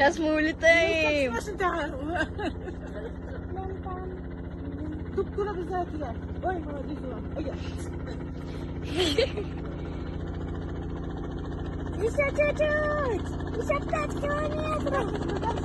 اسمه لطيف. باش انت دكتورة بالذات يا وين ما دكتورة ايوه لسه توت لسه بتاعت كمان يا